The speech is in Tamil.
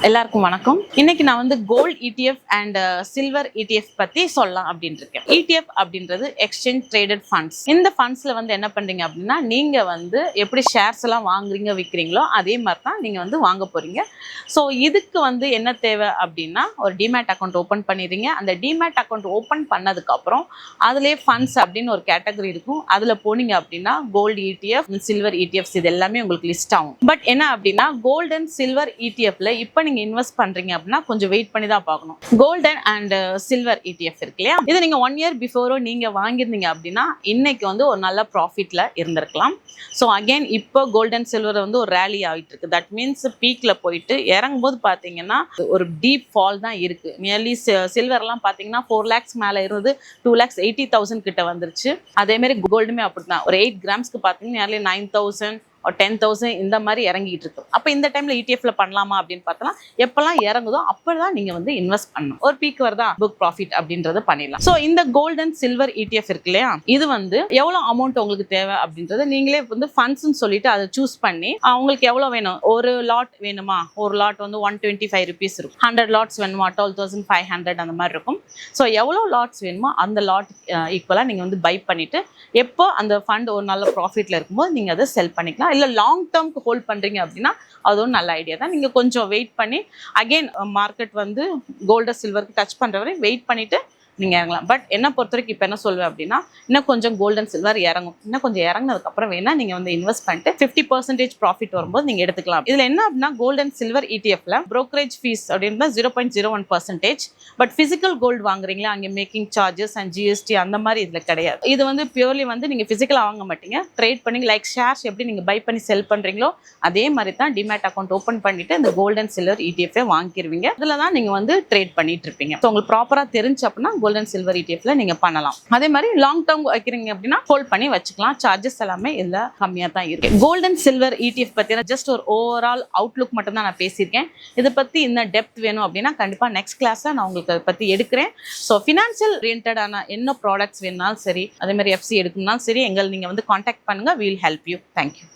எல்லாருக்கும் வணக்கம். இன்னைக்கு நான் வந்து gold ETF and silver ETF பத்தி சொல்லலாம் அப்படின்னு இருக்கேன். ETF அப்படின்றது எக்ஸ்சேஞ்ச் ட்ரேடட் ஃபண்ட்ஸ். இந்த ஃபண்ட்ஸ்ல வந்து என்ன பண்றீங்க அப்படின்னா, நீங்க வந்து எப்படி ஷேர்ஸ் எல்லாம் வாங்குறீங்க விற்கிறீங்களோ அதே மாதிரி தான் நீங்க வந்து வாங்க போறீங்க. ஸோ இதுக்கு வந்து என்ன தேவை அப்படின்னா, ஒரு டிமேட் அக்கௌண்ட் ஓப்பன் பண்ணிடுறீங்க. அந்த டிமேட் அக்கௌண்ட் ஓப்பன் பண்ணதுக்கு அப்புறம் அதுலேயே ஃபண்ட்ஸ் அப்படின்னு ஒரு கேட்டகரி இருக்கும். அதுல போனீங்க அப்படின்னா கோல்டு ETF, சில்வர் ETFs இது எல்லாமே உங்களுக்கு லிஸ்ட் ஆகும். பட் என்ன அப்படின்னா, கோல்டு அண்ட் சில்வர் ETFல இப்போ நீங்க இன்வெஸ்ட் பண்றீங்க அப்படின்னா கொஞ்சம் வெயிட் பண்ணி தான் பார்க்கணும். கோல்டன் அண்ட் சில்வர் ETF இருக்கு இல்லையா, இது நீங்க 1 இயர் பிஃபோரோ நீங்க வாங்கியிருந்தீங்க அப்படின்னா இன்னைக்கு வந்து ஒரு நல்ல ப்ராஃபிட்ல இருந்திருக்கலாம். ஸோ அகைன் இப்போ கோல்டன் சில்வர் வந்து ஒரு ரேலி ஆகிட்டு இருக்கு. தட் மீன்ஸ் பீக்ல போயிட்டு இறங்கும் போது பாத்தீங்கன்னா ஒரு டீப் ஃபால் தான் இருக்கு. நியர்லி சில்வர்லாம் பாத்தீங்கன்னா 4 lakhs மேல இருந்து 2,80,000 கிட்ட வந்துருச்சு. அதே மாதிரி கோல்டுமே அப்படிதான். ஒரு 8 கிராம்ஸ்க்கு பாத்தீங்கன்னா நியர்லி 9,000 or 10,000 இந்த மாதிரி இறங்கிட்டு இருக்கு. அப்போ இந்த டைம்ல ETFல பண்ணலாமா அப்படின்னு பார்த்தா, எப்பெல்லாம் இறங்குதோ அப்பதான் நீங்க வந்து இன்வெஸ்ட் பண்ணணும். ஒரு பீக் வருதா புக் ப்ராஃபிட் அப்படின்றத பண்ணிடலாம். ஸோ இந்த கோல்ட் அண்ட் சில்வர் ETF இருக்கு இல்லையா, இது வந்து எவ்வளவு அமௌண்ட் உங்களுக்கு தேவை அப்படின்றத நீங்களே வந்து ஃபண்ட்ஸ்ன்னு சொல்லிட்டு அதை சூஸ் பண்ணி உங்களுக்கு எவ்வளவு வேணும். ஒரு லாட் வேணுமா, ஒரு லாட் வந்து 125 rupees இருக்கும். 100 லாட்ஸ் வேணுமா 12,500 அந்த மாதிரி இருக்கும். ஸோ எவ்வளவு லாட்ஸ் வேணுமோ அந்த லாட் ஈக்குவலா நீங்க வந்து பை பண்ணிட்டு எப்போ அந்த ஃபண்ட் ஒரு நல்ல ப்ராஃபிட்ல இருக்கும்போது நீங்க அதை செல் பண்ணிக்கலாம். இல்ல லாங் டேர்ம்க்கு ஹோல்ட் பண்றீங்க அப்படின்னா அதுவும் நல்ல ஐடியா தான். நீங்க கொஞ்சம் வெயிட் பண்ணி அகைன் மார்க்கெட் வந்து கோல்டு சில்வருக்கு டச் பண்ற வரை வெயிட் பண்ணிட்டு நீங்க இறங்கலாம். பட் என்ன பொறுத்த வரைக்கும் இப்போ என்ன சொல்வேன் அப்படின்னா, இன்னும் கொஞ்சம் கோல்டன் சில்வர் இறங்கும். இன்னும் கொஞ்சம் இறங்கினதுக்கு அப்புறம் வேணா நீங்க வந்து இன்வெஸ்ட் பண்ணிட்டு 50% ப்ராஃபிட் வரும்போது நீங்க எடுத்துக்கலாம். இதுல என்ன அப்படின்னா, கோல்டன் சில்வர் ETFல brokerage ஃபீஸ் அப்படின்னா 0.01%. பட் பிசிக்கல் கோல்டு வாங்குறீங்களா, அங்கே மேக்கிங் சார்ஜஸ் அண்ட் GST அந்த மாதிரி இதுல கிடையாது. இது வந்து பியூர்லி வந்து நீங்க பிசிக்கலா வாங்க மாட்டீங்க, ட்ரேட் பண்ணி லைக் ஷேர்ஸ் எப்படி நீங்க பை பண்ணி செல் பண்றீங்களோ அதே மாதிரி தான் டிமேட் அக்கௌண்ட் ஓப்பன் பண்ணிட்டு இந்த கோல்டன் சில்வர் ETF வாங்கிடுவீங்க. இதுல தான் நீங்க வந்து ட்ரேட் பண்ணிட்டு இருப்பீங்க. ஸோ உங்களுக்கு ப்ராப்பரா தெரிஞ்சு அப்படின்னா கோல்டன் சில்வர் ETFல நீங்க பண்ணலாம். அதே மாதிரி லாங் டேர்ம் வைக்கிறீங்க அப்படின்னா ஹோல்ட் பண்ணி வச்சுக்கலாம். சார்ஜஸ் எல்லாமே இதுல கம்மியா தான் இருக்கு. கோல்டன் சில்வர் ETF பத்தின ஜஸ்ட் ஒரு ஓவரால் அவுட்லுக் மட்டும் தான் நான் பேசியிருக்கேன். இதை பத்தி இன்னும் டெப்த் வேணும் அப்படின்னா கண்டிப்பா நெக்ஸ்ட் கிளாஸ்ல நான் உங்களுக்கு அதை பத்தி எடுக்கிறேன். ஸோ ஃபினான்சியல் ஓரியன்டான என்ன ப்ராடக்ட்ஸ் வேணும்னாலும் சரி, அதே மாதிரி FC எடுக்கணும்னாலும் சரி, எங்களை நீங்க வந்து கான்டாக்ட் பண்ணுங்க. we will help you. Thank you.